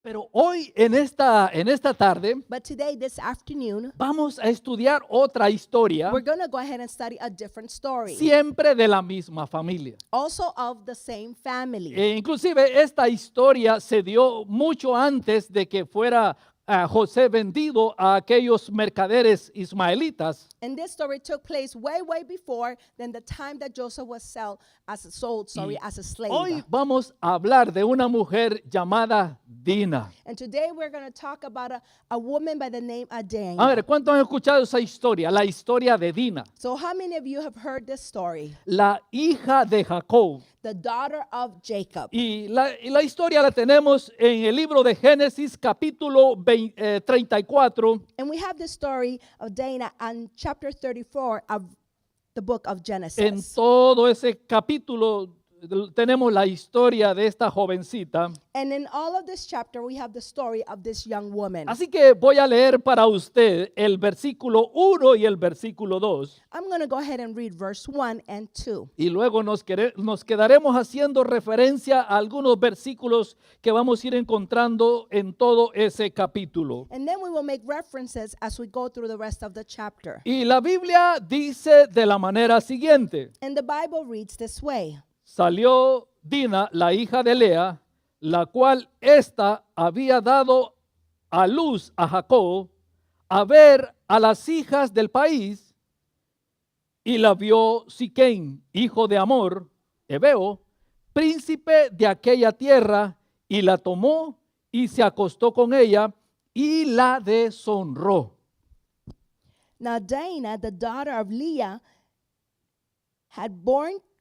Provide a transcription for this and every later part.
Pero hoy en esta tarde But today, this afternoon, vamos a estudiar otra historia, we're going to go ahead and study a different story, siempre de la misma familia. also of the same family. Inclusive esta historia se dio mucho antes de que fuera José vendido a aquellos mercaderes ismaelitas. And this story took place way, way before than the time that Joseph was sold as a slave. Hoy vamos a hablar de una mujer llamada Dina. And today we're going to talk about a woman by the name of Dina. A ver, ¿cuántos han escuchado esa historia? La historia de Dina, So how many of you have heard this story? la hija de Jacob. The daughter of Jacob. Y la historia la tenemos en el libro de Génesis capítulo 34. And we have the story of Dina on chapter 34 of the book of En Genesis. todo ese capítulo tenemos la historia de esta jovencita. And in all of this chapter, we have the story of this young woman. Así que voy a leer para usted el versículo 1 y el versículo 2. I'm going to go ahead and read verse 1 and 2. Y luego nos quedaremos haciendo referencia a algunos versículos que vamos a ir encontrando en todo ese capítulo. And then we will make references as we go through the rest of the chapter. Y la Biblia dice de la manera siguiente. And the Bible reads this way. Salió Dina, la hija de Lea, la cual ésta había dado a luz a Jacob, a ver a las hijas del país, y la vio Siquem, hijo de Amor, Hebeo, príncipe de aquella tierra, y la tomó y se acostó con ella y la deshonró. Now Dinah, the daughter of Leah,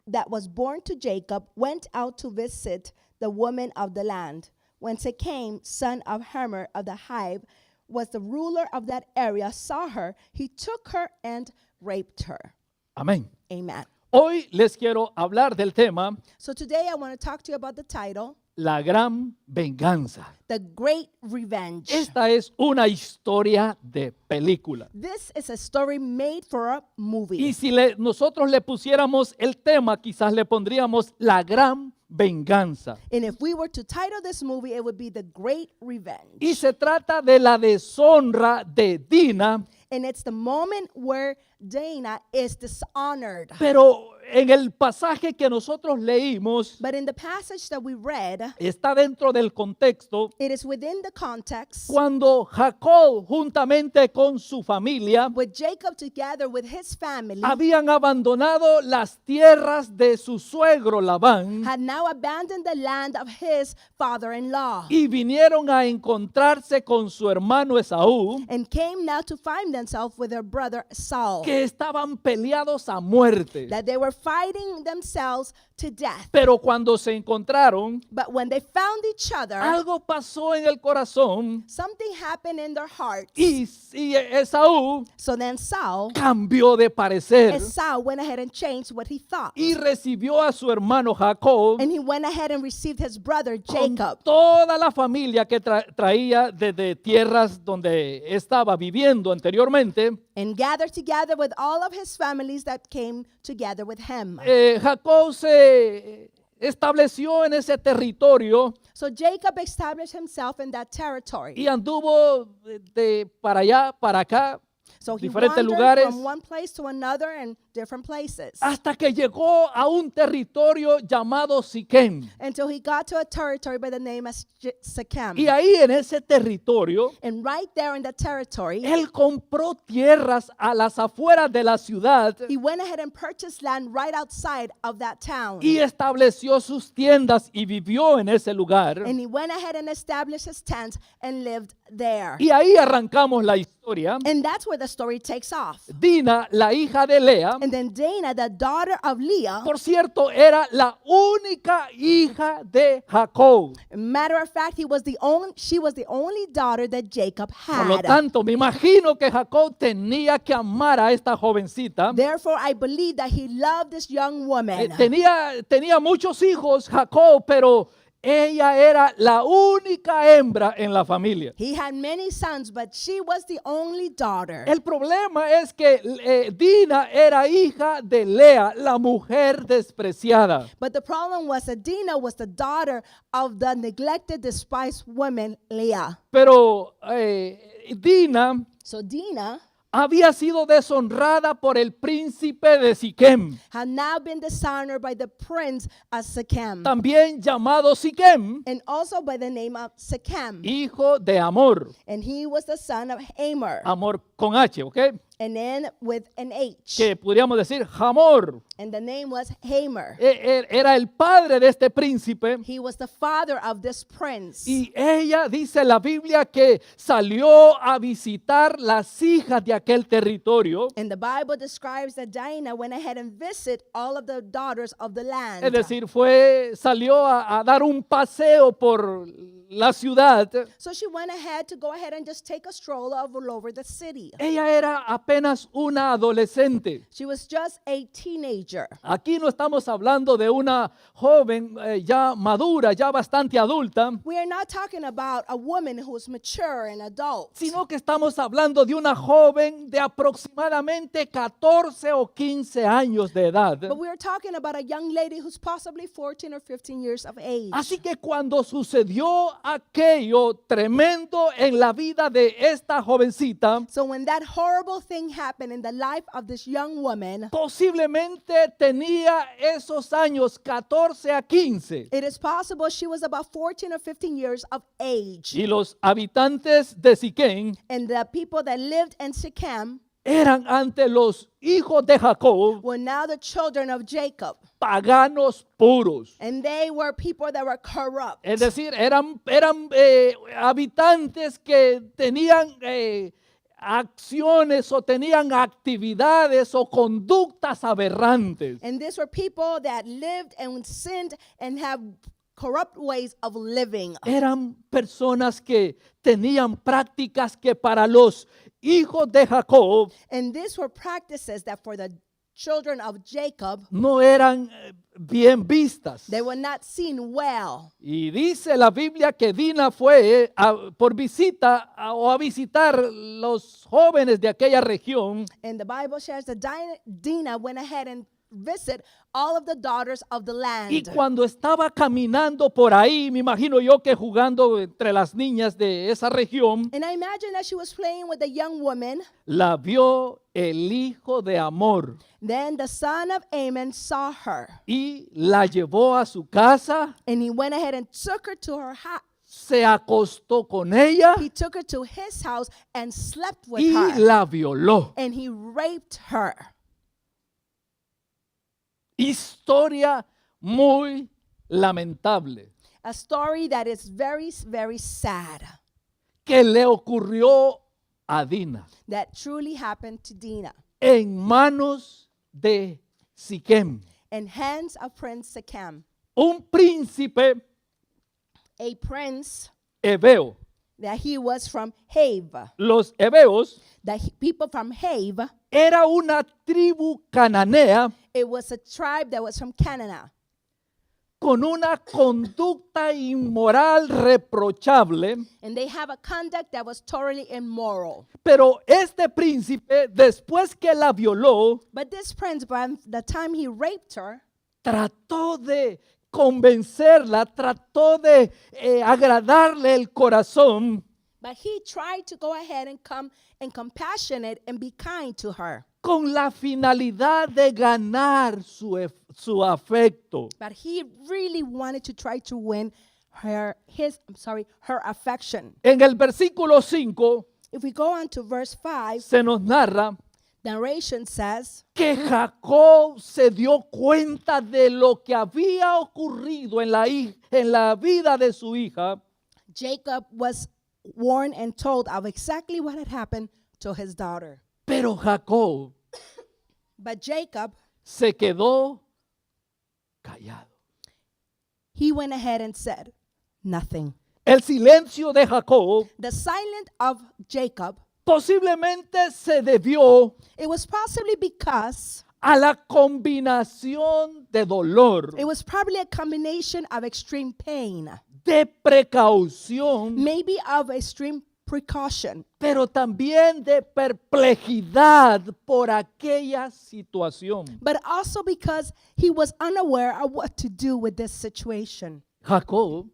that was born to Jacob, went out to visit the women of the land. When Siquem, son of Hamor of the Hive, was the ruler of that area, saw her, he took her and raped her. Amén. Amen. Hoy les quiero hablar del tema, So today I want to talk to you about the title, la gran venganza. The Great Revenge. Esta es una historia de película. This is a story made for a movie. Y si nosotros le pusiéramos el tema, quizás le pondríamos la gran venganza. And if we were to title this movie, it would be The Great Revenge. Y se trata de la deshonra de Dina, And it's the moment where Dana is dishonored. pero en el pasaje que nosotros leímos, But in the passage that we read, está dentro del contexto it is within the context cuando Jacob juntamente con su familia with Jacob together with his family habían abandonado las tierras de su suegro Labán had now abandoned the land of his father-in-law y vinieron a encontrarse con su hermano Esaú, and came now to find themselves with their brother Saul, que estaban peleados a muerte. that they were fighting themselves to death. Pero cuando se encontraron, But when they found each other, algo pasó en el corazón something happened in their hearts. y Esaú So then Saul, cambió de parecer Esau went ahead and changed what he thought. y recibió a su hermano Jacob And he went ahead and received his brother con Jacob toda la familia que traía desde tierras donde estaba viviendo anteriormente. and gathered together with all of his families that came together with him. Jacob se estableció en ese territorio So Jacob established himself in that territory. y anduvo de para allá, para acá, So he diferentes wandered lugares, from one place to another and different places hasta que llegó a un territorio llamado Siquem. until he got to a territory by the name of Shechem. Y ahí en ese territorio, And right there in that territory, él compró tierras a las afueras de la ciudad he went ahead and purchased land right outside of that town. y estableció sus tiendas y vivió en ese lugar. And he went ahead and established his tent and lived there. Y ahí arrancamos la historia. And that's where the story takes off. Dina, la hija de Lea, And then Dana, the daughter of Leah, por cierto, era la única hija de Jacob. matter of fact, she was the only daughter that Jacob Por lo had. tanto, me imagino que Jacob tenía que amar a esta jovencita. Therefore, I believe that he loved this young woman. Tenía muchos hijos Jacob, pero ella era la única hembra en la familia. He had many sons, but she was the only daughter. El problema es que Dina era hija de Lea, la mujer despreciada. But the problem was that Dinah was the daughter of the neglected, despised woman, Leah. Pero Dina So Dinah había sido deshonrada por el príncipe de Siquem, had now been dishonored by the prince of Shechem, también llamado Siquem, and also by the name of Shechem. hijo de Amor. And he was the son of Hamor, Amor con H, ¿ok? and then with an H. Que podríamos decir Hamor. And the name was Hamor. Era el padre de este príncipe. He was the father of this prince. Y ella dice en la Biblia que salió a visitar las hijas de aquel territorio. And the Bible describes that Dinah went ahead and visited all of the daughters of the land. Es decir, salió a dar un paseo por la ciudad. So she went ahead to go ahead and just take a stroll all over the city. Ella era apenas una adolescente. She was just a teenager. Aquí no estamos hablando de una joven ya madura, ya bastante adulta, We are not talking about a woman who is mature and adult, sino que estamos hablando de una joven de aproximadamente 14 o 15 años de edad. but we are talking about a young lady who's possibly 14 or 15 years of age. Así que cuando sucedió aquello tremendo en la vida de esta jovencita, So when that horrible thing happened in the life of this young woman, posiblemente tenía esos años 14 a 15. it is possible she was about 14 or 15 years of age. Y los habitantes de Siquén And the people that lived in Shechem eran ante los hijos de Jacob were now the children of Jacob. paganos puros. And they were people that were corrupt. Es decir, eran habitantes que tenían acciones o tenían actividades o conductas aberrantes. And these were people that lived and sinned and have corrupt ways of living. Eran personas que tenían prácticas que para los hijos de Jacob And these were practices that for the children of Jacob, no eran bien vistas. they were not seen well. Y dice la Biblia que Dina fue por visita o a visitar los jóvenes de aquella región. And the Bible shares that Dinah went ahead and visit all of the daughters of the land. Y cuando estaba caminando por ahí, me imagino yo que jugando entre las niñas de esa región, And I imagine that she was playing with a young woman. la vio el hijo de Amor Then the son of Ammon saw her, y la llevó a su casa, and he went ahead and took her to her house. se acostó con ella He took her to his house and slept with y her, la violó. and he raped her. Historia muy lamentable A story that is very, very sad que le ocurrió a Dina that truly happened to Dinah en manos de Siquem, in hands of Prince Shechem, un príncipe a prince hebeo. that he was from Have. Los hebeos People from Have, era una tribu cananea it was a tribe that was from Canaan, con una conducta inmoral reprochable, and they have a conduct that was totally immoral. pero este príncipe, después que la violó, But this prince, by the time he raped her, trató de convencerla, trató de agradarle el corazón, but he tried to go ahead and come and compassionate and be kind to her. con la finalidad de ganar su afecto. But he really wanted to try to win her affection. En el versículo 5 If we go on to verse 5, se nos narra narration says que Jacob se dio cuenta de lo que había ocurrido en la vida de su hija, Jacob was warned and told of exactly what had happened to his daughter. pero Jacob But Jacob, se quedó callado. he went ahead and said nothing. El silencio de Jacob The silence of Jacob, posiblemente se debió it was possibly because a la combinación de dolor, It was probably a combination of extreme pain, de precaución, maybe of extreme precaution, pero también de perplejidad por aquella situación. but also because he was unaware of what to do with this situation. Jacob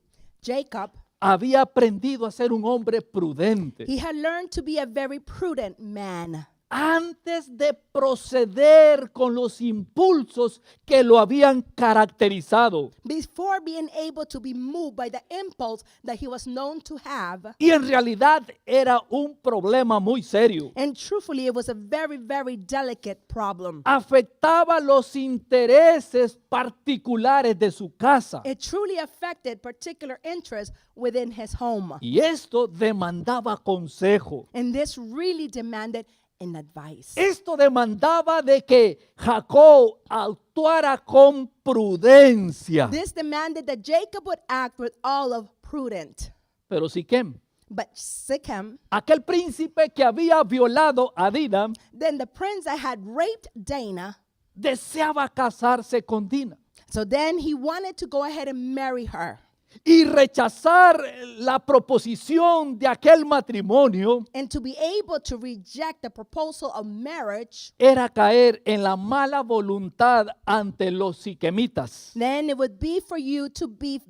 Jacob, había aprendido a ser un hombre prudente. he had learned to be a very prudent man. Antes de proceder con los impulsos que lo habían caracterizado. Before being able to be moved by the impulse that he was known to have. Y en realidad era un problema muy serio. And truthfully, it was a very, very delicate problem. Afectaba los intereses particulares de su casa. It truly affected particular interests within his home. Y esto demandaba consejo. And this really demanded an advice. Esto demandaba de que Jacob actuara con prudencia. This demanded that Jacob would act with all of prudence. Pero Siquem, But Shechem, aquel príncipe que había violado a Dina, then the prince that had raped Dinah, deseaba casarse con Dina so then he wanted to go ahead and marry her. y rechazar la proposición de aquel matrimonio And to be able to reject the proposal of marriage, era caer en la mala voluntad ante los siquemitas. then it would be for you to be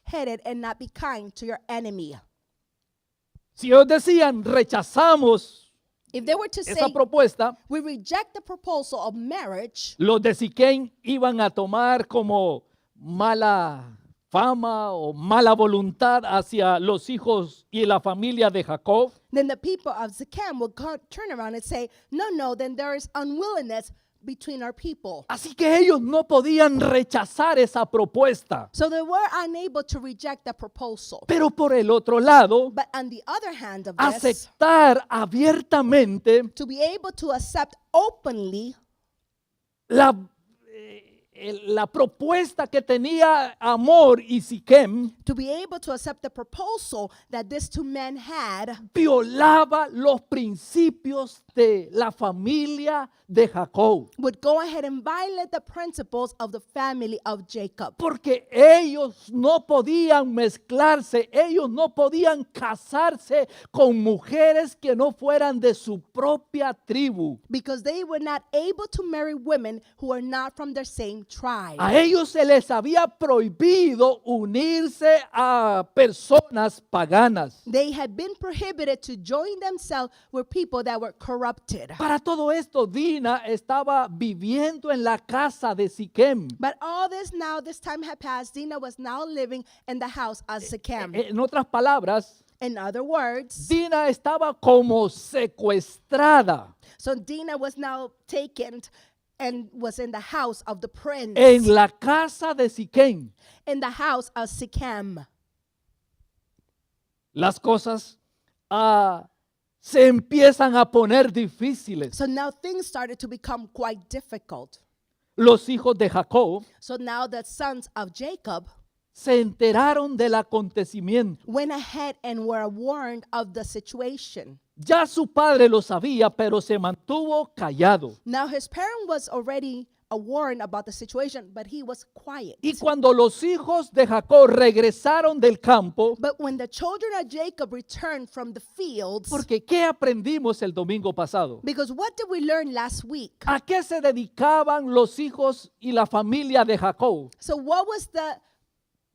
headed and not be kind to your enemy. Si ellos decían rechazamos If they were to say, esa propuesta, we reject the proposal of marriage, los de Siquem iban a tomar como mala fama o mala voluntad hacia los hijos y la familia de Jacob. then the people of Shechem would turn around and say, no, then there is unwillingness between our people. Así que ellos no podían rechazar esa propuesta. So they were unable to reject the proposal. Pero por el otro lado, But on the other hand of this, aceptar abiertamente to be able to accept openly la propuesta que tenía Amor y Siquem, to be able to accept the proposal that these two men had, violaba los principios de la familia de Jacob. would go ahead and violate the principles of the family of Jacob. Porque ellos no podían mezclarse, ellos no podían casarse con mujeres que no fueran de su propia tribu. Because they were not able to marry women who are not from their same tribe. A ellos se les había prohibido unirse a personas paganas. They had been prohibited to join themselves with people that were corrupted. Para todo esto, Dina estaba viviendo en la casa de Siquem. But all this now, this time had passed. Dinah was now living in the house of Shechem. En otras palabras, In other words, Dina estaba como secuestrada so Dinah was now taken and was in the house of the prince, en la casa de Siquem. in the house of Shechem. Las cosas se empiezan a poner difíciles. So now things started to become quite difficult. Los hijos de Jacob So now the sons of Jacob se enteraron del acontecimiento. went ahead and were warned of the situation. Ya su padre lo sabía, pero se mantuvo callado. Now his parent was already warned about the situation, but he was quiet. Y cuando los hijos de Jacob regresaron del campo, But when the children of Jacob returned from the fields, porque ¿qué aprendimos el domingo pasado? because what did we learn last week? ¿A qué se dedicaban los hijos y la familia de Jacob? So what was the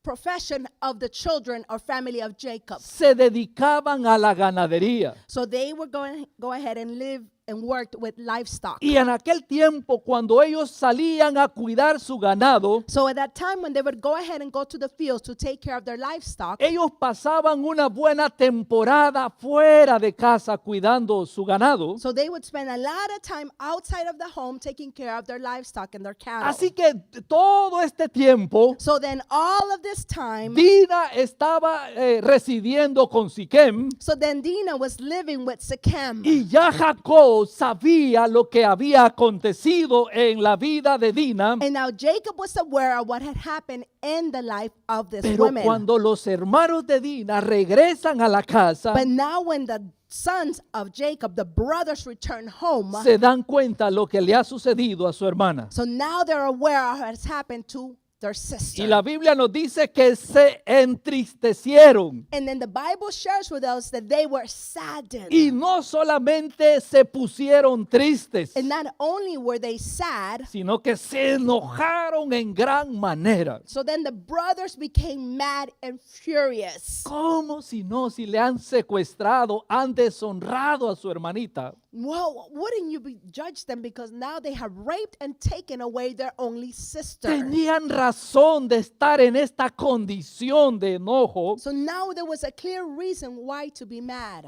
profession of the children or family of Jacob? Se dedicaban a la ganadería. So they were going go ahead and live and worked with livestock. Y en aquel tiempo, cuando ellos salían a cuidar su ganado, So at that time when they would go ahead and go to the fields to take care of their livestock, ellos pasaban una buena temporada fuera de casa cuidando su ganado. so they would spend a lot of time outside of the home taking care of their livestock and their cattle. Así que todo este tiempo, So then all of this time, Dina estaba residiendo con Siquem so then Dinah was living with Shechem. y ya Jacob Jacob sabía lo que había acontecido en la vida de Dina, And now Jacob was aware of what had happened in the life of this pero woman. cuando los hermanos de Dina regresan a la casa, But now when the sons of Jacob, the brothers, return home, se dan cuenta lo que le ha sucedido a su hermana. so now they're aware of what has happened to their sister. Y la Biblia nos dice que se entristecieron. And then the Bible shares with us that they were saddened. Y no solamente se pusieron tristes, And not only were they sad, sino que se enojaron en gran manera. so then the brothers became mad and furious. ¿Cómo si no? Si le han secuestrado, han deshonrado a su hermanita. Well, wouldn't you judge them because now they have raped and taken away their only sister? Tenían razón de estar en esta condición de enojo. So now there was a clear reason why to be mad.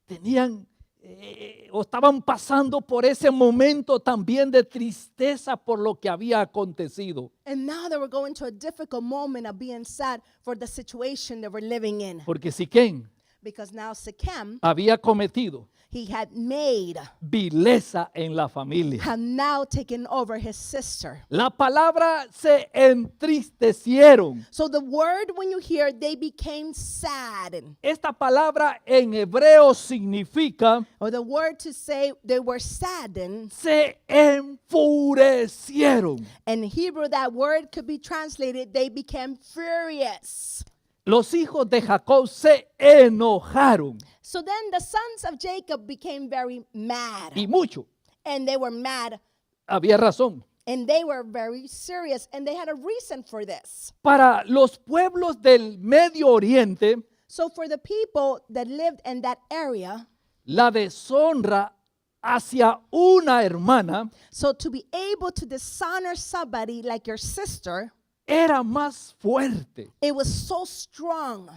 Tenían o estaban pasando por ese momento también de tristeza por lo que había acontecido. And now they were going to a difficult moment of being sad for the situation they were living in. Porque Siquén Because now Shechem, había cometido he had made, vileza en la familia. had now taken over his sister. La palabra se entristecieron. So the word, when you hear, they became sad. Esta palabra en hebreo significa Or the word to say they were saddened. se enfurecieron. In Hebrew, that word could be translated, they became furious. Los hijos de Jacob se enojaron So then the sons of Jacob became very mad. y mucho. And they were mad. Había razón. And they were very serious. And they had a reason for this. Para los pueblos del Medio Oriente, So for the people that lived in that area, la deshonra hacia una hermana so to be able to dishonor somebody like your sister, era más fuerte it was so strong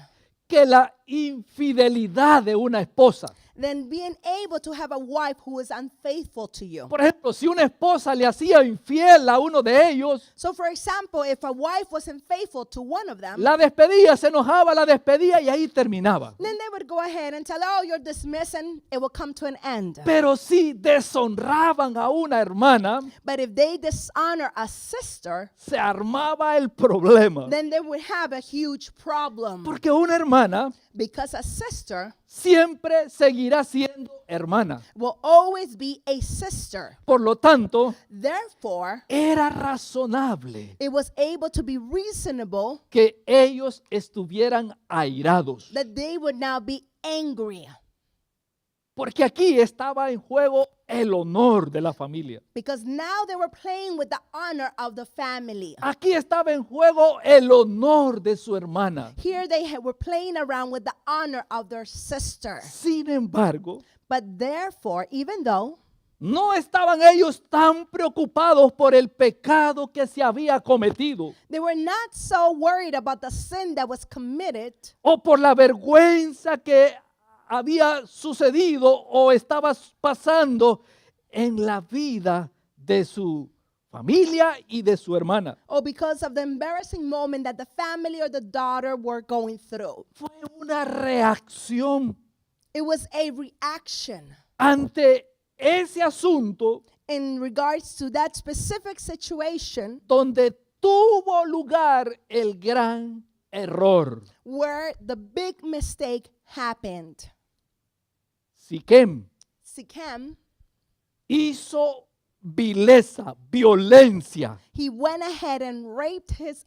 que la infidelidad de una esposa. than being able to have a wife who is unfaithful to you. Por ejemplo, si una esposa le hacía infiel a uno de ellos, So for example, if a wife was unfaithful to one of them, la despedía, se enojaba, la despedía y ahí terminaba. then they would go ahead and tell, oh, you're dismissed, and it will come to an end. Pero si deshonraban a una hermana, But if they dishonor a sister, se armaba el problema. then they would have a huge problem. Porque una hermana Because a sister siempre seguirá siendo hermana. will always be a sister. Por lo tanto, Therefore, era razonable it was able to be reasonable que ellos estuvieran airados. that they would now be angry. Porque aquí estaba en juego el honor de la familia. Because now they were playing with the honor of the family. Aquí estaba en juego el honor de su hermana. Here they were playing around with the honor of their sister. Sin embargo, But therefore, even though no estaban ellos tan preocupados por el pecado que se había cometido they were not so worried about the sin that was committed, o por la vergüenza que había sucedido o estaba pasando en la vida de su familia y de su hermana. or because of the embarrassing moment that the family or the daughter were going through. Fue una reacción It was a reaction ante ese asunto in regards to that specific situation donde tuvo lugar el gran error. where the big mistake happened. Siquem Shechem, hizo vileza, violencia he went ahead and raped his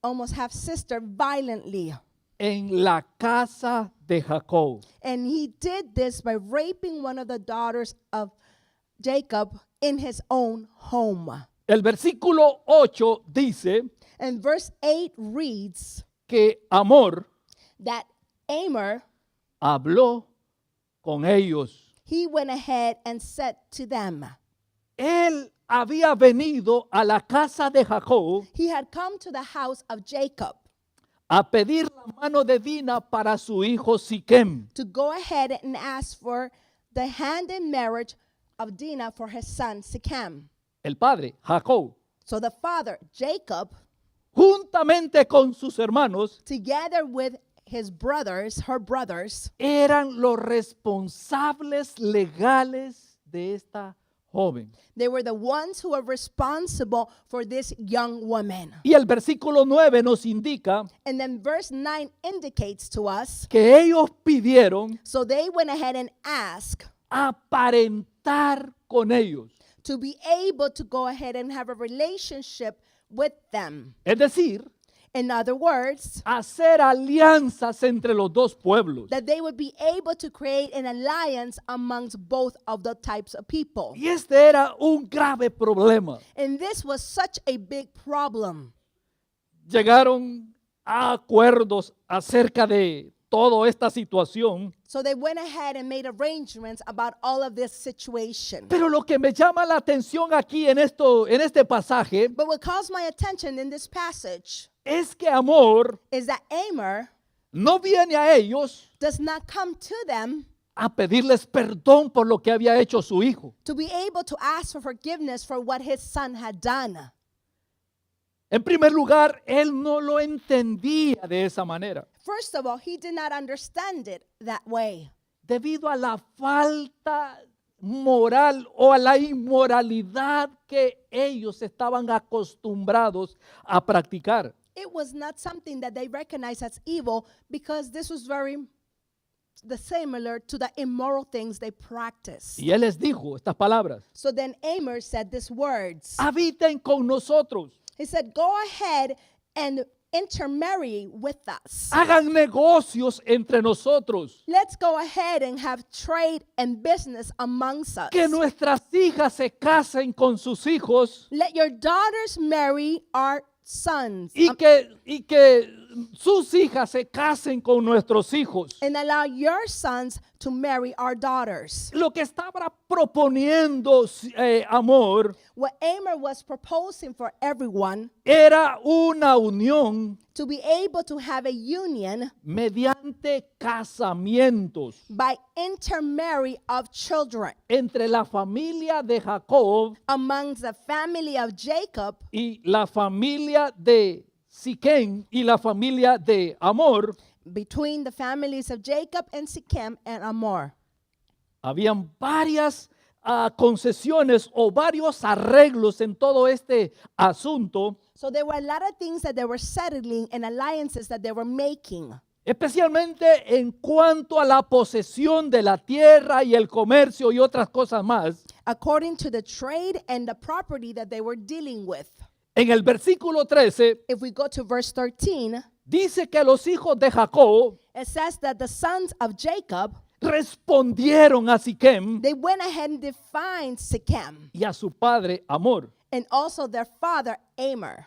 almost half sister violently. en la casa de Jacob. And he did this by raping one of the daughters of Jacob in his own home. El versículo 8 dice And verse 8 reads que Amor that Amor, habló con ellos. he went ahead and said to them, Él había venido a la casa de Jacob he had come to the house of Jacob a pedir la mano de Dina para su hijo Siquem. to go ahead and ask for the hand in marriage of Dinah for his son Shechem. El padre, Jacob, So the father, Jacob, juntamente con sus hermanos, together with his brothers, her brothers, eran los responsables legales de esta joven. They were the ones who were responsible for this young woman. Y el versículo 9 nos indica And then verse 9 indicates to us, que ellos pidieron so they went ahead and asked aparentar con ellos. to be able to go ahead and have a relationship with them. Es decir, In other words, hacer alianzas entre los dos pueblos. that they would be able to create an alliance amongst both of the types of people. Y este era un grave problema. And this was such a big problem. Llegaron a acuerdos acerca de toda esta situación. So they went ahead and made arrangements about all of this situation. Pero lo que me llama la atención aquí en este pasaje But what caused my attention in this passage es que Amor is that Amor no viene a ellos does not come to them a pedirles perdón por lo que había hecho su hijo. to be able to ask for forgiveness for what his son had done. En primer lugar, él no lo entendía de esa manera, First of all, he did not understand it that way debido a la falta moral o a la inmoralidad que ellos estaban acostumbrados a practicar. it was not something that they recognized as evil because this was very similar to the immoral things they practiced. Y él les dijo estas palabras: So then Amor said these words. habiten con nosotros, He said, go ahead and intermarry with us. hagan negocios entre nosotros, Let's go ahead and have trade and business amongst us. que nuestras hijas se casen con sus hijos Let your daughters marry our sons. y que sus hijas se casen con nuestros hijos. And allow your sons to marry our daughters. Lo que estaba proponiendo Amor What Amor was proposing for everyone era una unión to be able to have a union mediante casamientos by intermarry of children entre la familia de Jacob amongst the family of Jacob y la familia de Siquem y la familia de Amor. between the families of Jacob and Shechem and Amor. Habían varias concesiones o varios arreglos en todo este asunto, So there were a lot of things that they were settling and alliances that they were making, especialmente en cuanto a la posesión de la tierra y el comercio y otras cosas más. according to the trade and the property that they were dealing with. En el versículo 13 If we go to verse 13, dice que los hijos de Jacob it says that the sons of Jacob, respondieron a Siquem they went ahead and defined Shechem y a su padre Amor and also their father Amor.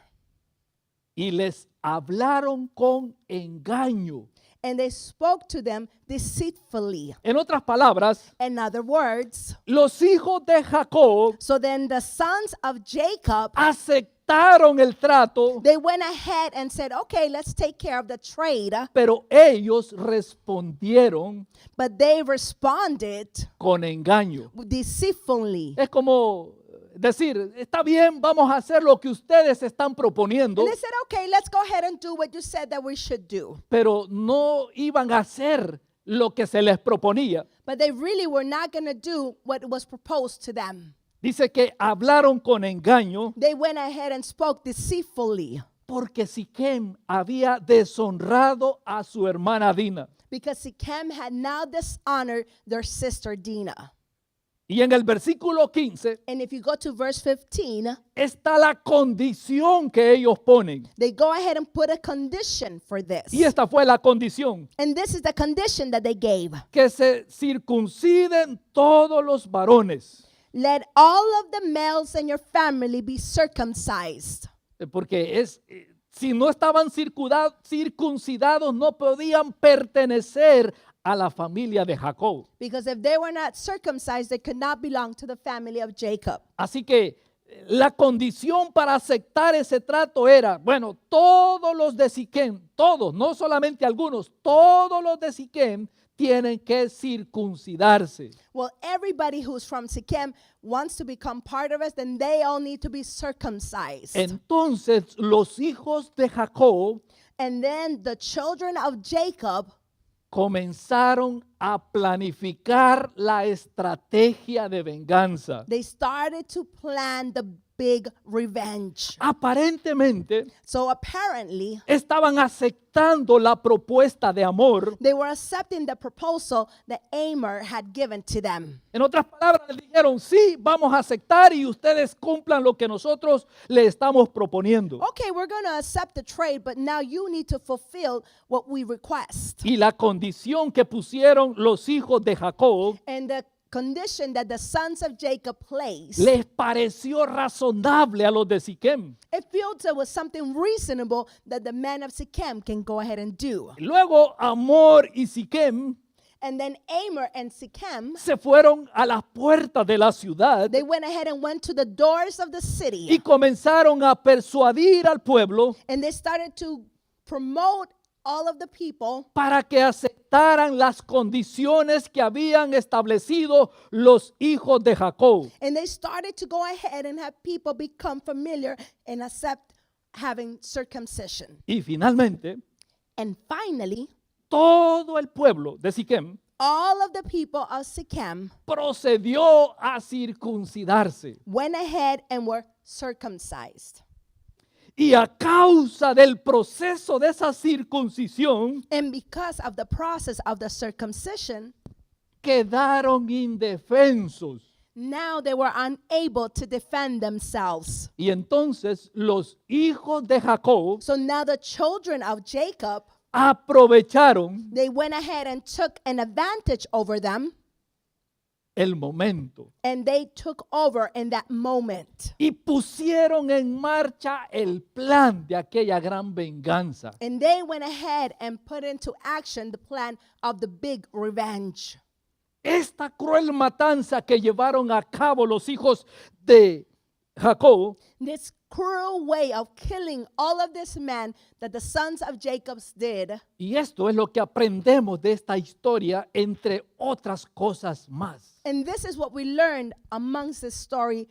y les hablaron con engaño. And they spoke to them deceitfully. En otras palabras, In other words, los hijos de Jacob so then the sons of Jacob, aceptaron el trato, they went ahead and said, okay, let's take care of the trade. pero ellos respondieron But they responded con engaño. deceitfully. Es como decir, está bien, vamos a hacer lo que ustedes están proponiendo, And they said, okay, let's go ahead and do what you said that we should do. pero no iban a hacer lo que se les proponía. But they really were not going to do what was proposed to them. Dice que hablaron con engaño They went ahead and spoke deceitfully porque Siquem había deshonrado a su hermana Dina. because Shechem had now dishonored their sister Dinah. Y en el versículo 15 And if you go to verse 15, está la condición que ellos ponen. they go ahead and put a condition for this. Y esta fue la condición: And this is the condition that they gave. que se circunciden todos los varones. Let all of the males in your family be circumcised. Porque si no estaban circuncidados, no podían pertenecer a la familia de Jacob. Because if they were not circumcised, they could not belong to the family of Jacob. Así que la condición para aceptar ese trato era, bueno, todos los de Siquem, todos, no solamente algunos, todos los de Siquem tienen que circuncidarse. Well, everybody who's from Shechem wants to become part of us, then they all need to be circumcised. Entonces los hijos de Jacob And then the children of Jacob comenzaron a planificar la estrategia de venganza. They started to plan the big revenge. Aparentemente So apparently, estaban aceptando la propuesta de amor. they were accepting the proposal that Amor had given to them. En otras palabras, le dijeron, sí, vamos a aceptar y ustedes cumplan lo que nosotros le estamos proponiendo. Okay, we're going to accept the trade, but now you need to fulfill what we request. Y la condición que pusieron los hijos de Jacob And the condition that the sons of Jacob placed, les pareció razonable a los de Siquem. it felt it was something reasonable that the men of Shechem can go ahead and do. Luego Amor y Siquem And then Amor and Shechem, se fueron a las puertas de la ciudad they went ahead and went to the doors of the y city. comenzaron a persuadir al pueblo And they started to promote all of the people para que aceptaran las condiciones que habían establecido los hijos de Jacob. and they started to go ahead and have people become familiar and accept having circumcision. Y finalmente, And finally, todo el pueblo de Siquem all of the people of Shechem procedió a circuncidarse. went ahead and were circumcised. Y a causa del proceso de esa circuncisión, And because of the process of the circumcision, quedaron indefensos. now they were unable to defend themselves. Y entonces los hijos de Jacob So now the children of Jacob, aprovecharon they went ahead and took an advantage over them, el momento and they took over in that moment. y pusieron en marcha el plan de aquella gran venganza. And they went ahead and put into action the plan of the big revenge. Esta cruel matanza que llevaron a cabo los hijos de Jacob This cruel way of killing all of this men that the sons of Jacob did. y esto es lo que aprendemos de esta historia, entre otras cosas más. And this is what we learned amongst this story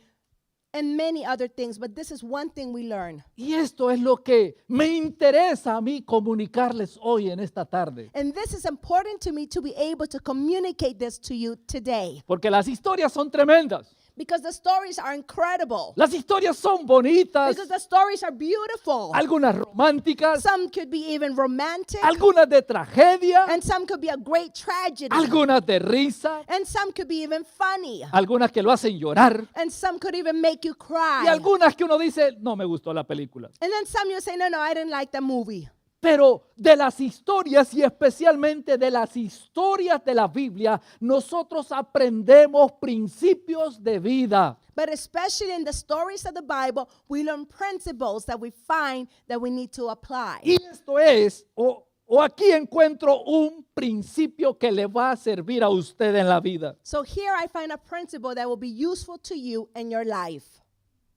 and many other things, but this is one thing we learn. Y esto es lo que me interesa a mí comunicarles hoy en esta tarde. And this is important to me to be able to communicate this to you today. Porque las historias son tremendas. Because the stories are incredible. Las historias son bonitas, Because the stories are beautiful. algunas románticas, Some could be even romantic. algunas de tragedia, And some could be a great tragedy. algunas de risa, And some could be even funny. algunas que lo hacen llorar And some could even make you cry. y algunas que uno dice, no me gustó la película. And then some you say, no, I didn't like the movie. Pero de las historias y especialmente de las historias de la Biblia, nosotros aprendemos principios de vida. But especially in the stories of the Bible, we learn principles that we find that we need to apply. Y esto es, o aquí encuentro un principio que le va a servir a usted en la vida. So here I find a principle that will be useful to you in your life.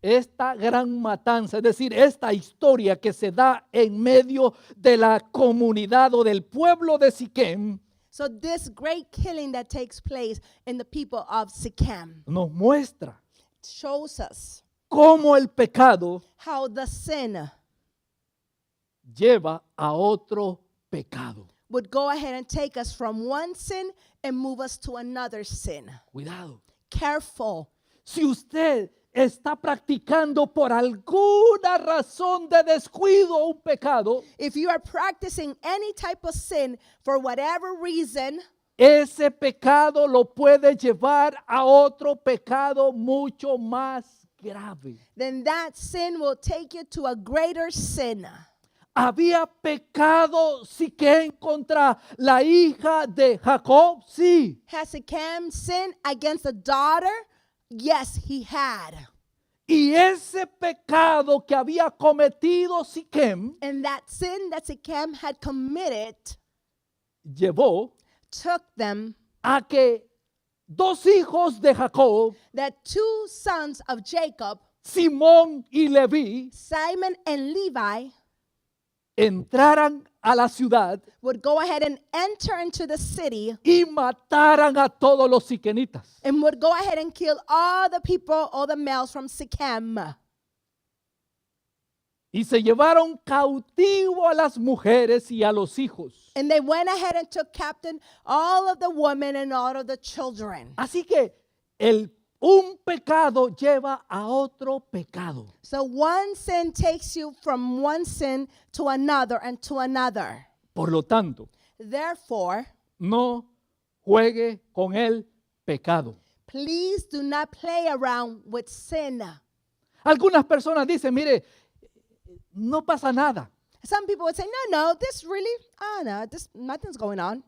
Esta gran matanza, es decir, esta historia que se da en medio de la comunidad o del pueblo de Siquem, So this great killing that takes place in the people of Shechem nos muestra shows us cómo el pecado how the sin lleva a otro pecado. would go ahead and take us from one sin and move us to another sin. Cuidado. Careful. Si usted está practicando por alguna razón de descuido un pecado, If you are practicing any type of sin for whatever reason, ese pecado lo puede llevar a otro pecado mucho más grave. then that sin will take you to a greater sin. ¿Había pecado Siquem contra la hija de Jacob? Sí. Has Shechem sinned against the daughter? Yes, he had. Y ese pecado que había cometido Siquem And that sin that Shechem had committed llevó took them, a que dos hijos de Jacob, that two sons of Jacob, Simón y Leví, Simon and Levi, entraran a la ciudad would go ahead and enter into the city y mataran a todos los siquenitas. and would go ahead and kill all the people, all the males from Shechem. Y se llevaron cautivo a las mujeres y a los hijos. And they went ahead and took captain all of the women and all of the children. Así que un pecado lleva a otro pecado. So one sin takes you from one sin to another and to another. Por lo tanto, Therefore, no juegue con el pecado. please do not play around with sin. Algunas personas dicen, mire, no pasa nada. Some people would say, no, nothing's going on.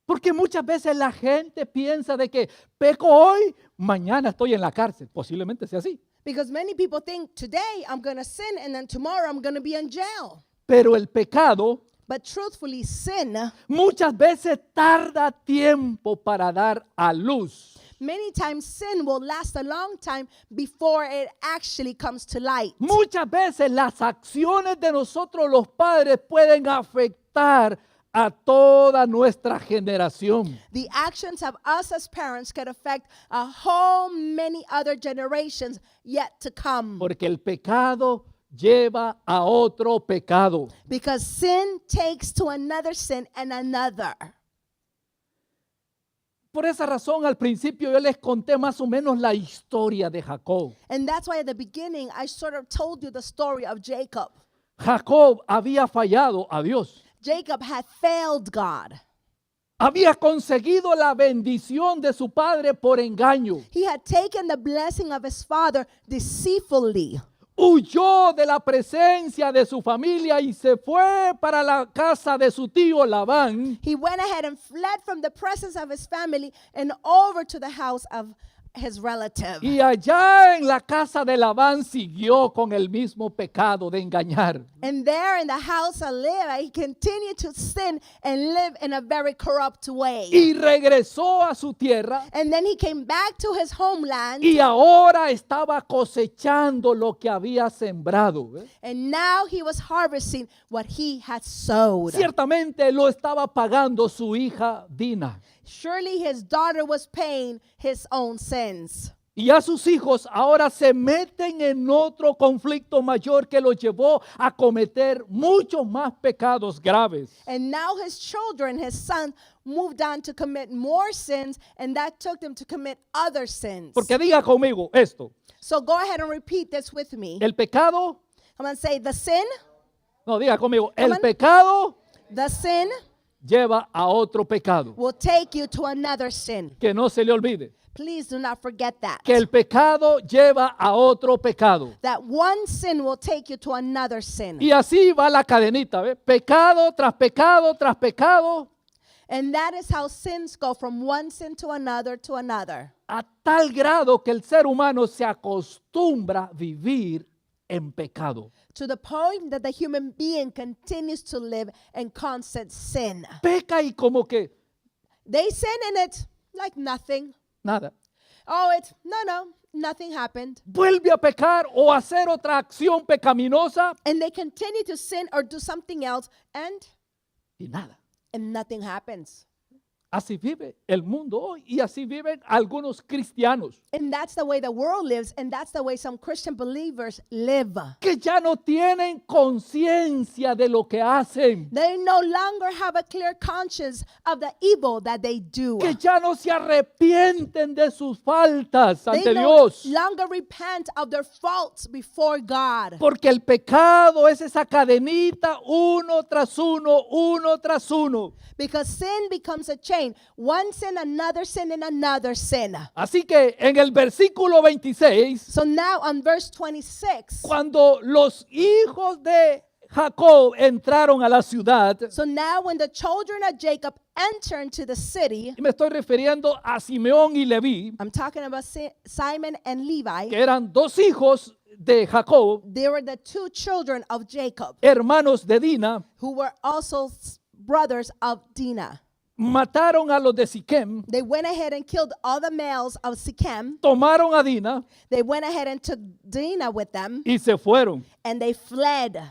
Porque muchas veces la gente piensa de que peco hoy, mañana estoy en la cárcel. Posiblemente sea así. Because many people think today I'm going to sin and then tomorrow I'm going to be in jail. Pero el pecado But truthfully, sin muchas veces tarda tiempo para dar a luz. many times sin will last a long time before it actually comes to light. Muchas veces las acciones de nosotros los padres pueden afectar a toda nuestra generación. The actions of us as parents could affect a whole many other generations yet to come. Porque el pecado lleva a otro pecado. Because sin takes to another sin and another. Por esa razón, al principio yo les conté más o menos la historia de Jacob. And that's why at the beginning I sort of told you the story of Jacob. Jacob había fallado a Dios. Jacob had failed God. Había conseguido la bendición de su padre por engaño. He had taken the blessing of his father deceitfully. Huyó de la presencia de su familia y se fue para la casa de su tío Labán. He went ahead and fled from the presence of his family and over to the house of his relative. Y allá en la casa de Labán siguió con el mismo pecado de engañar. And there in the house of Leah, he continued to sin and live in a very corrupt way. Y regresó a su tierra And then he came back to his homeland, y ahora estaba cosechando lo que había sembrado. and now he was harvesting what he had sowed. Ciertamente lo estaba pagando su hija Dina. Surely his daughter was paying his own sins. Y a sus hijos ahora se meten en otro conflicto mayor que los llevó a cometer muchos más pecados graves. And now his children, his son, moved on to commit more sins, and that took them to commit other sins. Porque diga conmigo esto, So go ahead and repeat this with me. el pecado, Come on, say the sin, no diga conmigo, Come el on. pecado the sin lleva a otro pecado. will take you to another sin. Que no se le olvide, Please do not forget that. que el pecado lleva a otro pecado. That one sin will take you to another sin. Y así va la cadenita, ¿ve? Pecado tras pecado tras pecado, And that is how sins go from one sin to another to another. a tal grado que el ser humano se acostumbra a vivir en pecado. To the point that the human being continues to live in constant sin. Peca y como que They sin in it like nothing. nada. Oh, nothing happened. Vuelve a pecar o a hacer otra acción pecaminosa And they continue to sin or do something else y nada. and nothing happens. Así vive el mundo hoy y así viven algunos cristianos And that's the way the world lives, and that's the way some Christian believers live. que ya no tienen conciencia de lo que hacen, They no longer have a clear conscience of the evil that they do. que ya no se arrepienten de sus faltas They ante no Dios. longer repent of their faults before God. Porque el pecado es esa cadenita uno tras uno, uno tras uno. Because sin becomes a chain. One sin, another sin, and another sin. Así que en el versículo 26, So now on verse 26, cuando los hijos de Jacob entraron a la ciudad, so now when the children of Jacob enter into the city, y me estoy refiriendo a Simeón y Leví, I'm talking about Simon and Levi. que eran dos hijos de Jacob, They were the two children of Jacob, hermanos de Dina, who were also brothers of Dinah. mataron a los de Siquem, They went ahead and killed all the males of Shechem. tomaron a Dina They went ahead and took Dinah with them, y se fueron. and they fled.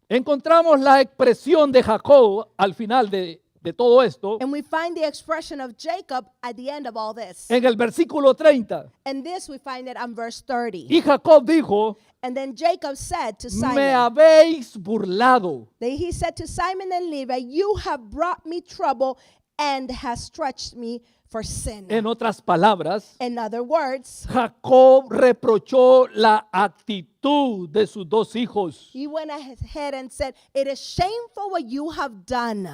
Encontramos la expresión de Jacob al final de de todo esto And we find the expression of Jacob at the end of all this. en el versículo 30. And this we find it on verse 30. Y Jacob dijo, And then Jacob said to me Simon, habéis burlado. he said to Simon and Levi, you have brought me trouble and has stretched me for sin. En otras palabras, In other words, Jacob reprochó la actitud de sus dos hijos. he went ahead and said, it is shameful what you have done.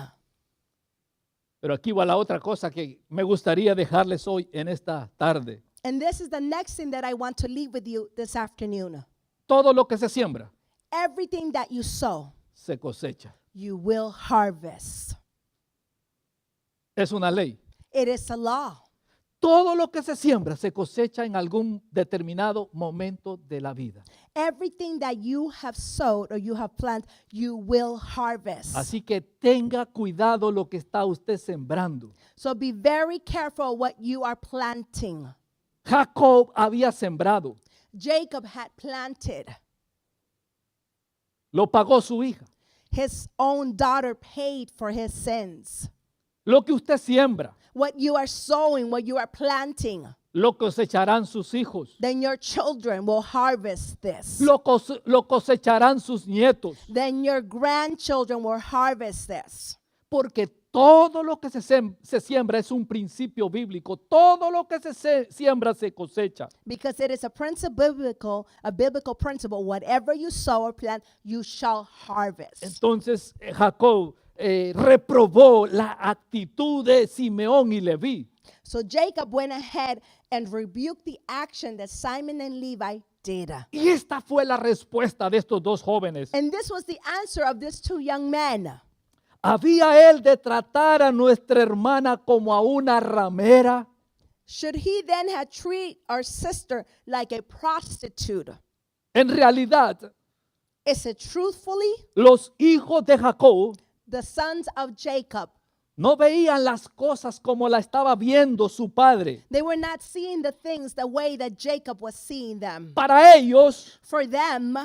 Pero aquí va la otra cosa que me gustaría dejarles hoy en esta tarde. And this is the next thing that I want to leave with you this afternoon. Todo lo que se siembra, Everything that you sow, se cosecha. you will harvest. Es una ley. It is a law. Todo lo que se siembra se cosecha en algún determinado momento de la vida. Everything that you have sowed or you have planted, you will harvest. Así que tenga cuidado lo que está usted sembrando. So be very careful what you are planting. Jacob había sembrado, Jacob had planted. lo pagó su hija. His own daughter paid for his sins. Lo que usted siembra, What you are sowing, what you are planting, lo cosecharán sus hijos. then your children will harvest this. Lo cosecharán sus nietos. Then your grandchildren will harvest this. Porque todo lo que se siembra es un principio bíblico. Todo lo que se siembra se cosecha. Because it is a biblical principle. Whatever you sow or plant, you shall harvest. Entonces Jacob reprobó la actitud de Simeón y Leví. So Jacob went ahead and rebuked the action that Simon and Levi did. Y esta fue la respuesta de estos dos jóvenes. And this was the answer of these two young men. ¿Había él de tratar a nuestra hermana como a una ramera? Should he then have treated our sister like a prostitute? En realidad, Is it truthfully? los hijos de Jacob The sons of Jacob, no veían las cosas como la estaba viendo su padre. they were not seeing the things the way that Jacob was seeing them. Para ellos, For them,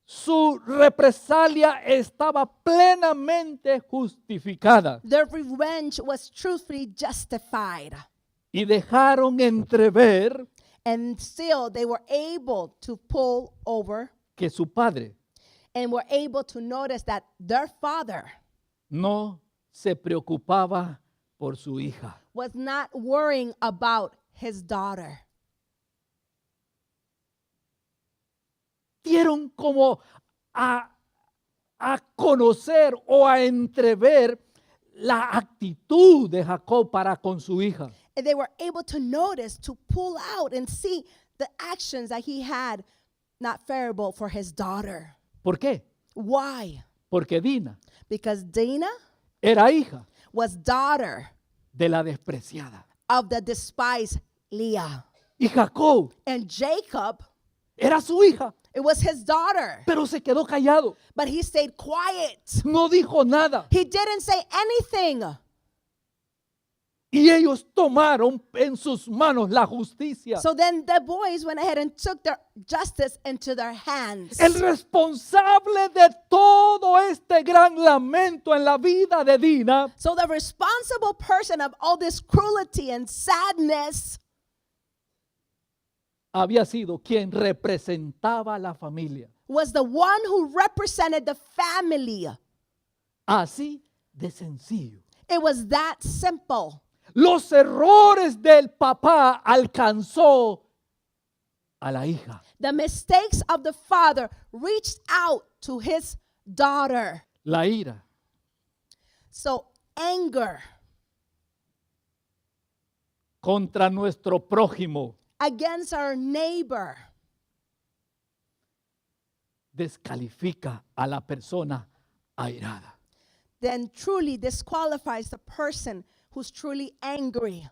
su represalia estaba plenamente justificada their revenge was truthfully justified. y dejaron entrever And still they were able to pull over que su padre and were able to notice that their father no se preocupaba por su hija. was not worrying about his daughter. Dieron como a conocer o a entrever la actitud de Jacob para con su hija. And they were able to notice, to pull out and see the actions that he had not favorable for his daughter. ¿Por qué? Why? Porque Dina Because Dinah era hija was daughter de la despreciada. of the despised Leah. Y Jacob And Jacob, era su hija, it was his daughter. pero se quedó callado. But he stayed quiet. No dijo nada. He didn't say anything. Y ellos tomaron en sus manos la justicia. So then the boys went ahead and took their justice into their hands. El responsable de todo este gran lamento en la vida de Dina So the responsible person of all this cruelty and sadness había sido quien representaba a la familia. was the one who represented the family. Así de sencillo. It was that simple. Los errores del papá alcanzó a la hija. The mistakes of the father reached out to his daughter. La ira, So anger contra nuestro prójimo against our neighbor descalifica a la persona airada. then truly disqualifies the person who's truly angry.